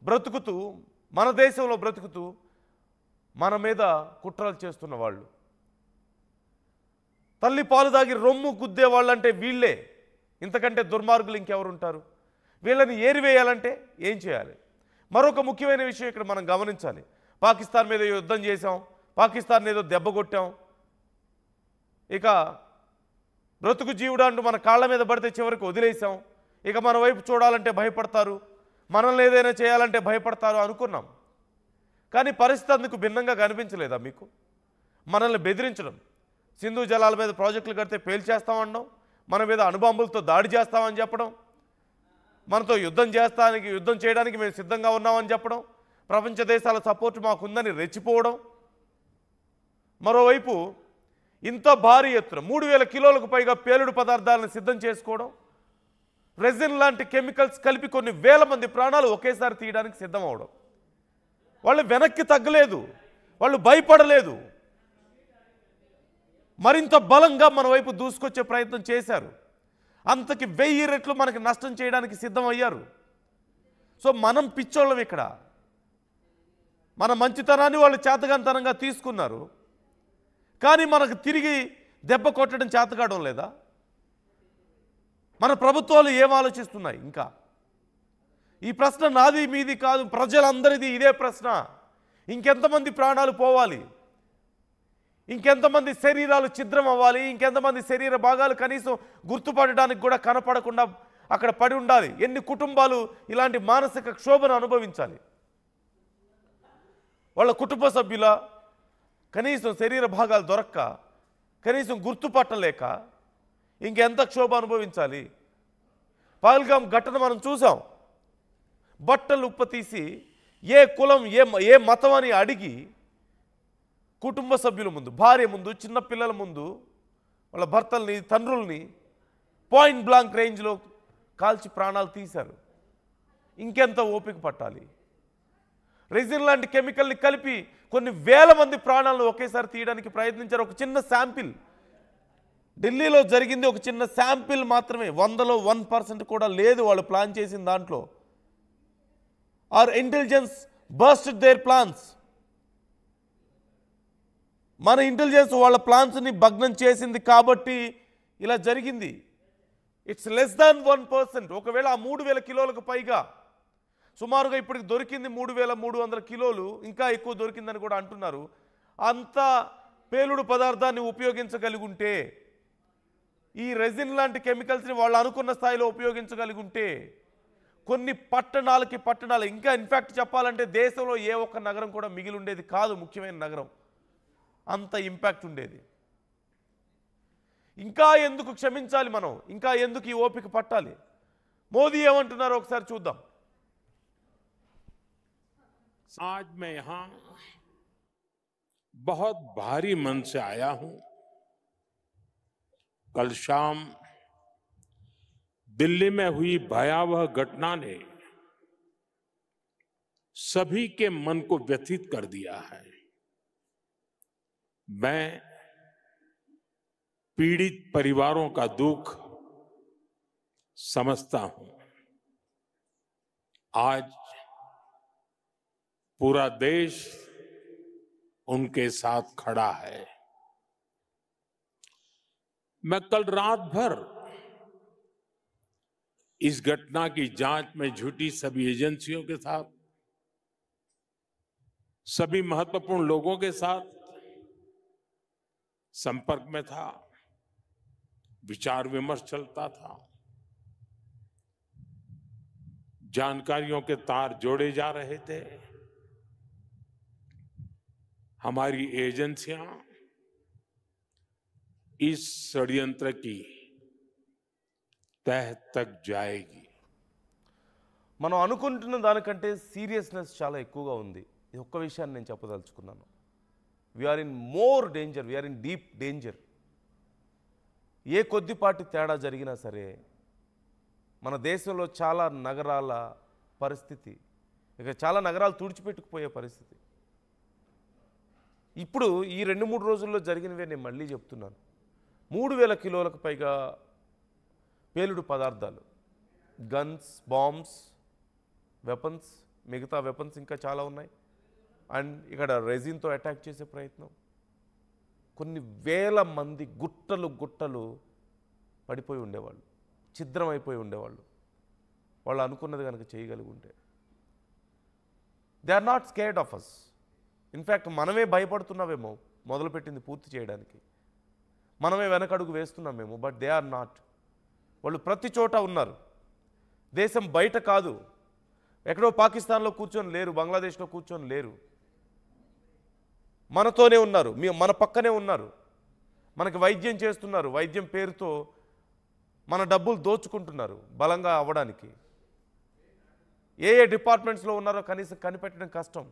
బ్రతుకుతూ, మన దేశంలో బ్రతుకుతూ మన మీద కుట్రలు చేస్తున్న వాళ్ళు, తల్లి పాలు దాగి రొమ్ము గుద్దే వాళ్ళంటే వీళ్ళే. ఇంతకంటే దుర్మార్గులు ఇంకెవరుంటారు? వీళ్ళని ఏరివేయాలంటే ఏం చేయాలి? మరొక ముఖ్యమైన విషయం ఇక్కడ మనం గమనించాలి. పాకిస్తాన్ మీద యుద్ధం చేశాం, పాకిస్తాన్ ఏదో దెబ్బ కొట్టాం, ఇక బ్రతుకు జీవుడు అంటూ మన కాళ్ళ మీద పడితే చివరికి వదిలేసాం, ఇక మన వైపు చూడాలంటే భయపడతారు, మనల్ని ఏదైనా చేయాలంటే భయపడతారు అనుకున్నాం. కానీ పరిస్థితి అందుకు భిన్నంగా కనిపించలేదా మీకు? మనల్ని బెదిరించడం, సింధు జలాల మీద ప్రాజెక్టులు కడితే పేల్చేస్తామనడం, మన మీద అణుబాంబులతో దాడి చేస్తామని చెప్పడం, మనతో యుద్ధం చేయడానికి మేము సిద్ధంగా ఉన్నామని చెప్పడం, ప్రపంచ దేశాల సపోర్ట్ మాకుందని రెచ్చిపోవడం. మరోవైపు ఇంత భారీ ఎత్తున 3000 కిలోలకు పైగా పేలుడు పదార్థాలను సిద్ధం చేసుకోవడం, రెజిన్ లాంటి కెమికల్స్ కలిపి కొన్ని వేల మంది ప్రాణాలు ఒకేసారి తీయడానికి సిద్ధం అవడం. వాళ్ళు వెనక్కి తగ్గలేదు, వాళ్ళు భయపడలేదు, మరింత బలంగా మన వైపు దూసుకొచ్చే ప్రయత్నం చేశారు. అంతకి 1000 రెట్లు మనకి నష్టం చేయడానికి సిద్ధమయ్యారు. సో మనం పిచ్చోళ్ళం ఇక్కడ. మన మంచితనాన్ని వాళ్ళు చేతగానితనంగా తీసుకున్నారు, కానీ మనకు తిరిగి దెబ్బ కొట్టడం చేతకావడం లేదా? మన ప్రభుత్వాలు ఏం ఆలోచిస్తున్నాయి? ఇంకా ఈ ప్రశ్న నాది మీది కాదు, ప్రజలందరిది ఇదే ప్రశ్న. ఇంకెంతమంది ప్రాణాలు పోవాలి? ఇంకెంతమంది శరీరాలు ఛిద్రం అవ్వాలి? ఇంకెంతమంది శరీర భాగాలు కనీసం గుర్తుపడడానికి కూడా కనపడకుండా అక్కడ పడి ఉండాలి? ఎన్ని కుటుంబాలు ఇలాంటి మానసిక క్షోభను అనుభవించాలి? వాళ్ళ కుటుంబ సభ్యుల కనీసం శరీర భాగాలు దొరక్క, కనీసం గుర్తుపట్టలేక ఇంకెంత క్షోభ అనుభవించాలి? పహల్గాం ఘటన మనం చూసాం. బట్టలు ఉప్పతీసి ఏ కులం ఏ మతం అని అడిగి కుటుంబ సభ్యుల ముందు, భార్య ముందు, చిన్న పిల్లల ముందు, వాళ్ళ భర్తల్ని, తండ్రుల్ని పాయింట్ బ్లాంక్ రేంజ్లో కాల్చి ప్రాణాలు తీశారు. ఇంకెంత ఓపిక పట్టాలి? రెజిన్ లాంటి కెమికల్ని కలిపి కొన్ని వేల మంది ప్రాణాలను ఒకేసారి తీయడానికి ప్రయత్నించారు. ఒక చిన్న శాంపిల్, ఢిల్లీలో జరిగింది ఒక చిన్న శాంపిల్ మాత్రమే, 100లో 1% కూడా లేదు వాళ్ళు ప్లాన్ చేసిన దాంట్లో. Our intelligence burst their plans. మన ఇంటెలిజెన్స్ వాళ్ళ ప్లాన్స్ని భగ్నం చేసింది కాబట్టి ఇలా జరిగింది. It's less than 1%. ఒకవేళ ఆ 3000 కిలోలకు పైగా, సుమారుగా ఇప్పటికి దొరికింది 3300 కిలోలు, ఇంకా ఎక్కువ దొరికిందని కూడా అంటున్నారు. అంత పేలుడు పదార్థాన్ని ఉపయోగించగలిగి ఉంటే, ఈ రెజిన్ లాంటి కెమికల్స్ని వాళ్ళు అనుకున్న స్థాయిలో ఉపయోగించగలిగి ఉంటే, కొన్ని పట్టణాలు, ఇంకా ఇన్ఫ్యాక్ట్ చెప్పాలంటే దేశంలో ఏ ఒక్క నగరం కూడా మిగిలి ఉండేది కాదు, ముఖ్యమైన నగరం. అంత ఇంపాక్ట్ ఉండేది. ఇంకా ఎందుకు క్షమించాలి మనం? ఇంకా ఎందుకు ఈ ఓపిక పట్టాలి? మోదీ ఏమంటున్నారో ఒకసారి చూద్దాం. आज मैं यहां बहुत भारी मन से आया हूं। कल शाम दिल्ली में हुई भयावह घटना ने सभी के मन को व्यथित कर दिया है। मैं पीड़ित परिवारों का दुख समझता हूं। आज पूरा देश उनके साथ खड़ा है। मैं कल रात भर इस घटना की जांच में जुटी सभी एजेंसियों के साथ, सभी महत्वपूर्ण लोगों के साथ संपर्क में था, विचार विमर्श चलता था, जानकारियों के तार जोड़े जा रहे थे। हमारी एजेंसियां इस षड्यंत्र की तह तक जाएगी। మనం అనుకుంటున్న దానికంటే సీరియస్నెస్ చాలా ఎక్కువగా ఉంది. ఈ ఒక్క విషయాన్ని నేను చెప్పదలుచుకున్నాను. We're in more danger, we're in deep danger. ఏ కొద్దిపాటి తేడా జరిగినా సరే మన దేశంలో చాలా నగరాల పరిస్థితి, ఇక చాలా నగరాలు తుడిచిపెట్టుకుపోయే పరిస్థితి. ఇప్పుడు ఈ 2-3 రోజుల్లో జరిగినవే నేను మళ్ళీ చెప్తున్నాను. 3000 కిలోలకు పైగా పేలుడు పదార్థాలు, గన్స్, బాంబ్స్, వెపన్స్ మిగతా వెపన్స్ ఇంకా చాలా ఉన్నాయి. అండ్ ఇక్కడ రెజిన్తో అటాక్ చేసే ప్రయత్నం. కొన్ని వేల మంది గుట్టలు గుట్టలు పడిపోయి ఉండేవాళ్ళు, ఛిద్రం అయిపోయి ఉండేవాళ్ళు, వాళ్ళు అనుకున్నది కనుక చేయగలిగి ఉంటే. They are not scared of us. In fact మనమే భయపడుతున్నామేమో మొదలుపెట్టింది పూర్తి చేయడానికి, మనమే వెనకడుగు వేస్తున్నామేమో. But they are not. వాళ్ళు ప్రతి చోట ఉన్నారు. దేశం బయట కాదు, ఎక్కడో పాకిస్తాన్లో కూర్చొని లేరు, బంగ్లాదేశ్లో కూర్చొని లేరు, మనతోనే ఉన్నారు, మన పక్కనే ఉన్నారు, మనకి వైద్యం చేస్తున్నారు, వైద్యం పేరుతో మన డబ్బులు దోచుకుంటున్నారు బలంగా అవ్వడానికి. ఏ డిపార్ట్మెంట్స్లో ఉన్నారో కనీసం కనిపెట్టడం కష్టం.